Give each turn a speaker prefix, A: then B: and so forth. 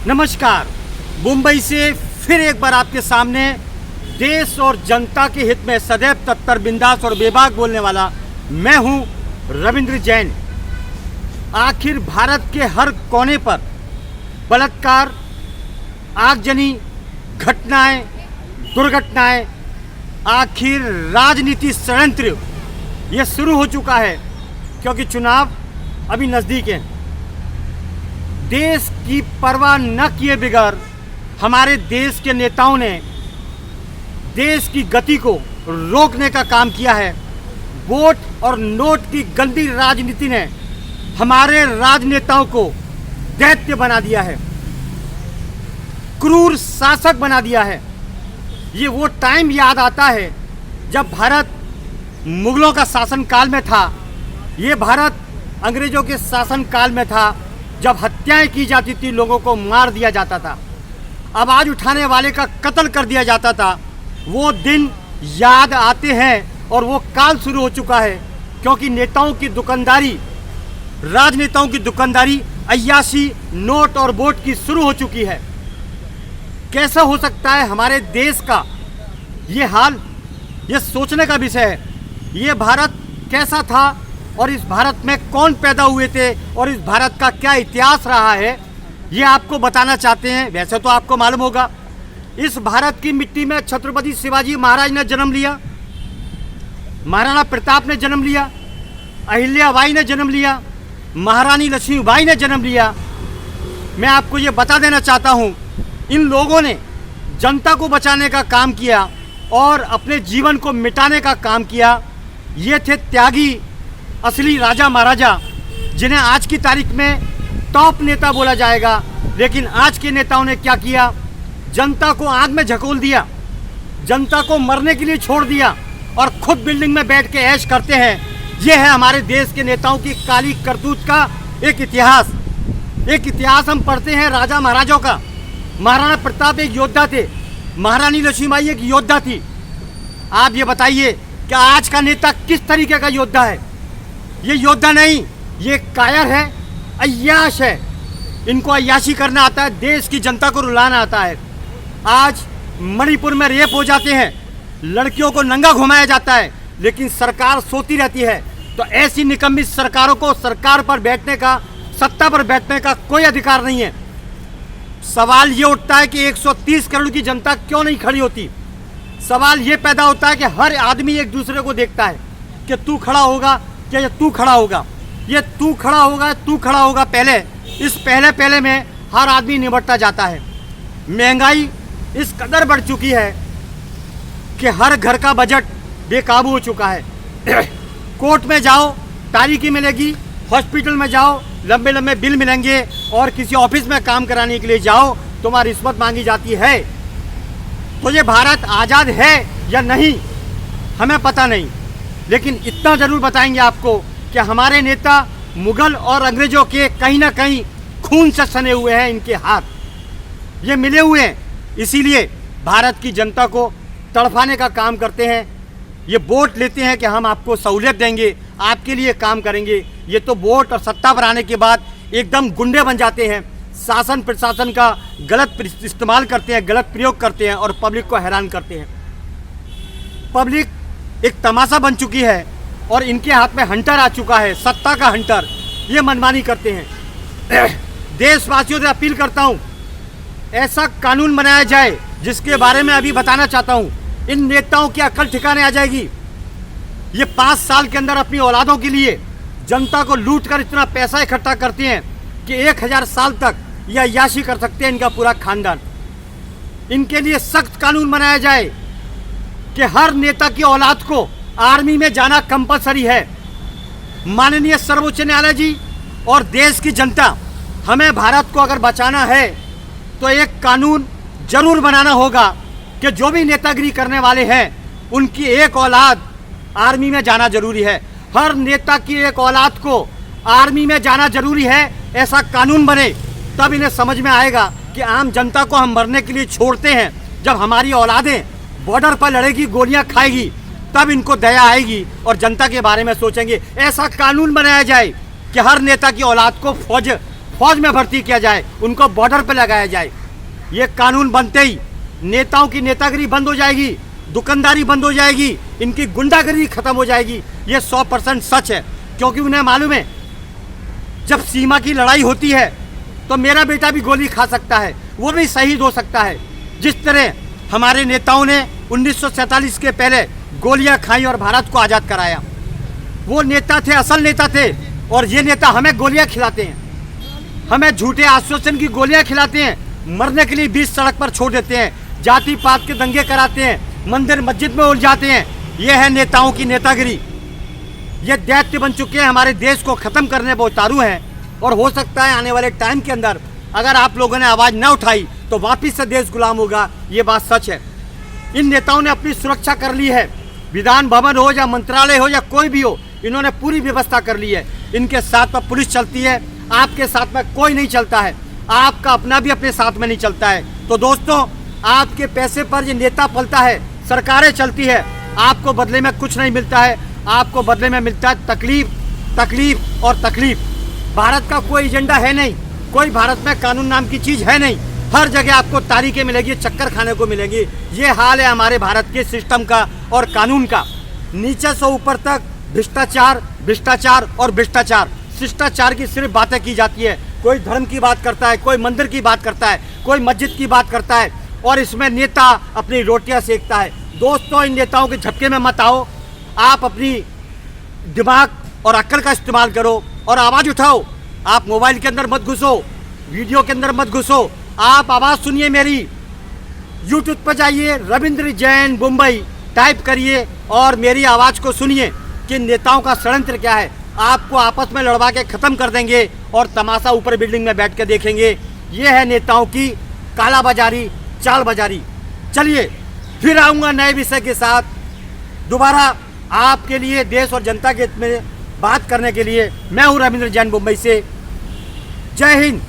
A: नमस्कार। मुंबई से फिर एक बार आपके सामने देश और जनता के हित में सदैव तत्पर, बिंदास और बेबाक बोलने वाला मैं हूं रविंद्र जैन। आखिर भारत के हर कोने पर बलात्कार, आगजनी घटनाएं, दुर्घटनाएं, आखिर राजनीति षड्यंत्र ये शुरू हो चुका है, क्योंकि चुनाव अभी नज़दीक है। देश की परवाह न किए बगैर हमारे देश के नेताओं ने देश की गति को रोकने का काम किया है। वोट और नोट की गंदी राजनीति ने हमारे राजनेताओं को दैत्य बना दिया है, क्रूर शासक बना दिया है। ये वो टाइम याद आता है जब भारत मुगलों का शासन काल में था। ये भारत अंग्रेजों के शासन काल में था, जब हत्याएं की जाती थी, लोगों को मार दिया जाता था, आवाज उठाने वाले का कत्ल कर दिया जाता था। वो दिन याद आते हैं और वो काल शुरू हो चुका है, क्योंकि नेताओं की दुकानदारी, राजनेताओं की दुकानदारी, अय्याशी, नोट और वोट की शुरू हो चुकी है। कैसा हो सकता है हमारे देश का ये हाल? ये सोचने का विषय है। ये भारत कैसा था और इस भारत में कौन पैदा हुए थे और इस भारत का क्या इतिहास रहा है, ये आपको बताना चाहते हैं। वैसे तो आपको मालूम होगा, इस भारत की मिट्टी में छत्रपति शिवाजी महाराज ने जन्म लिया, महाराणा प्रताप ने जन्म लिया, अहिल्याबाई ने जन्म लिया, महारानी लक्ष्मीबाई ने जन्म लिया। मैं आपको ये बता देना चाहता हूँ, इन लोगों ने जनता को बचाने का काम किया और अपने जीवन को मिटाने का काम किया। ये थे त्यागी, असली राजा महाराजा, जिन्हें आज की तारीख में टॉप नेता बोला जाएगा। लेकिन आज के नेताओं ने क्या किया? जनता को आग में झकोल दिया, जनता को मरने के लिए छोड़ दिया और खुद बिल्डिंग में बैठ के ऐश करते हैं। ये है हमारे देश के नेताओं की काली करतूत का एक इतिहास। एक इतिहास हम पढ़ते हैं राजा महाराजाओं का। महाराणा प्रताप एक योद्धा थे, महारानी लक्ष्मीबाई एक योद्धा थी। आप ये बताइए कि आज का नेता किस तरीके का योद्धा है? ये योद्धा नहीं, ये कायर है, अय्याश है। इनको अय्याशी करना आता है, देश की जनता को रुलाना आता है। आज मणिपुर में रेप हो जाते हैं, लड़कियों को नंगा घुमाया जाता है, लेकिन सरकार सोती रहती है। तो ऐसी निकम्मी सरकारों को सरकार पर बैठने का, सत्ता पर बैठने का कोई अधिकार नहीं है। सवाल ये उठता है कि 130 करोड़ की जनता क्यों नहीं खड़ी होती? सवाल ये पैदा होता है कि हर आदमी एक दूसरे को देखता है कि तू खड़ा होगा क्या, ये तू खड़ा होगा, ये तू खड़ा होगा, तू खड़ा होगा। पहले इस पहले में हर आदमी निपटता जाता है। महंगाई इस कदर बढ़ चुकी है कि हर घर का बजट बेकाबू हो चुका है। कोर्ट में जाओ तारीखी मिलेगी, हॉस्पिटल में जाओ लंबे लंबे बिल मिलेंगे, और किसी ऑफिस में काम कराने के लिए जाओ तो वहाँ रिश्वत मांगी जाती है। तो ये भारत आज़ाद है या नहीं हमें पता नहीं, लेकिन इतना ज़रूर बताएंगे आपको कि हमारे नेता मुगल और अंग्रेज़ों के कहीं ना कहीं खून से सने हुए हैं। इनके हाथ ये मिले हुए हैं, इसीलिए भारत की जनता को तड़फाने का काम करते हैं। ये वोट लेते हैं कि हम आपको सहूलियत देंगे, आपके लिए काम करेंगे। ये तो वोट और सत्ता पर आने के बाद एकदम गुंडे बन जाते हैं, शासन प्रशासन का गलत इस्तेमाल करते हैं, गलत प्रयोग करते हैं और पब्लिक को हैरान करते हैं। पब्लिक एक तमाशा बन चुकी है और इनके हाथ में हंटर आ चुका है, सत्ता का हंटर। ये मनमानी करते हैं। देशवासियों से अपील करता हूँ, ऐसा कानून बनाया जाए जिसके बारे में अभी बताना चाहता हूँ। इन नेताओं की अकल ठिकाने आ जाएगी। ये 5 साल के अंदर अपनी औलादों के लिए जनता को लूट कर इतना पैसा इकट्ठा करते हैं कि 1000 साल तक यह अय्याशी कर सकते हैं इनका पूरा खानदान। इनके लिए सख्त कानून बनाया जाए कि हर नेता की औलाद को आर्मी में जाना कंपलसरी है। माननीय सर्वोच्च न्यायालय जी और देश की जनता, हमें भारत को अगर बचाना है तो एक कानून जरूर बनाना होगा कि जो भी नेतागिरी करने वाले हैं उनकी एक औलाद आर्मी में जाना जरूरी है। हर नेता की एक औलाद को आर्मी में जाना जरूरी है। ऐसा कानून बने, तब इन्हें समझ में आएगा कि आम जनता को हम मरने के लिए छोड़ते हैं। जब हमारी औलादें बॉर्डर पर लड़ेगी, गोलियां खाएगी, तब इनको दया आएगी और जनता के बारे में सोचेंगे। ऐसा कानून बनाया जाए कि हर नेता की औलाद को फौज में भर्ती किया जाए, उनको बॉर्डर पर लगाया जाए। ये कानून बनते ही नेताओं की नेतागिरी बंद हो जाएगी, दुकानदारी बंद हो जाएगी, इनकी गुंडागिरी खत्म हो जाएगी। ये 100% सच है, क्योंकि उन्हें मालूम है जब सीमा की लड़ाई होती है तो मेरा बेटा भी गोली खा सकता है, वो भी शहीद हो सकता है। जिस तरह हमारे नेताओं ने 1947 के पहले गोलियां खाई और भारत को आज़ाद कराया, वो नेता थे, असल नेता थे। और ये नेता हमें गोलियां खिलाते हैं, हमें झूठे आश्वासन की गोलियां खिलाते हैं, मरने के लिए बीच सड़क पर छोड़ देते हैं, जाति पात के दंगे कराते हैं, मंदिर मस्जिद में उलझाते हैं। ये है नेताओं की नेतागिरी। ये दैत्य बन चुके हैं, हमारे देश को ख़त्म करने पर उतारू हैं। और हो सकता है आने वाले टाइम के अंदर अगर आप लोगों ने आवाज़ न उठाई तो वापिस से देश गुलाम होगा। ये बात सच है। इन नेताओं ने अपनी सुरक्षा कर ली है, विधान भवन हो या मंत्रालय हो या कोई भी हो, इन्होंने पूरी व्यवस्था कर ली है। इनके साथ में पुलिस चलती है, आपके साथ में कोई नहीं चलता है, आपका अपना भी अपने साथ में नहीं चलता है। तो दोस्तों, आपके पैसे पर ये नेता पलता है, सरकारें चलती है, आपको बदले में कुछ नहीं मिलता है, आपको बदले में मिलता है तकलीफ, तकलीफ और तकलीफ। भारत का कोई एजेंडा है नहीं, कोई भारत में कानून नाम की चीज़ है नहीं। हर जगह आपको तारीखें मिलेगी, चक्कर खाने को मिलेगी। ये हाल है हमारे भारत के सिस्टम का और कानून का। नीचे से ऊपर तक भ्रष्टाचार, भ्रष्टाचार और भ्रष्टाचार। शिष्टाचार की सिर्फ बातें की जाती है। कोई धर्म की बात करता है, कोई मंदिर की बात करता है, कोई मस्जिद की बात करता है, और इसमें नेता अपनी रोटियां सेकता है। दोस्तों, इन नेताओं के झपके में मत आओ। आप अपनी दिमाग और अक्ल का इस्तेमाल करो और आवाज़ उठाओ। आप मोबाइल के अंदर मत घुसो, वीडियो के अंदर मत घुसो। आप आवाज़ सुनिए मेरी। यूट्यूब पर जाइए, रविंद्र जैन मुंबई टाइप करिए और मेरी आवाज़ को सुनिए कि नेताओं का षड्यंत्र क्या है। आपको आपस में लड़वा के ख़त्म कर देंगे और तमाशा ऊपर बिल्डिंग में बैठ के देखेंगे। ये है नेताओं की कालाबाजारी, चालबाजारी। चलिए फिर आऊँगा नए विषय के साथ दोबारा आपके लिए, देश और जनता के हित में बात करने के लिए। मैं हूँ रविंद्र जैन मुंबई से। जय हिंद।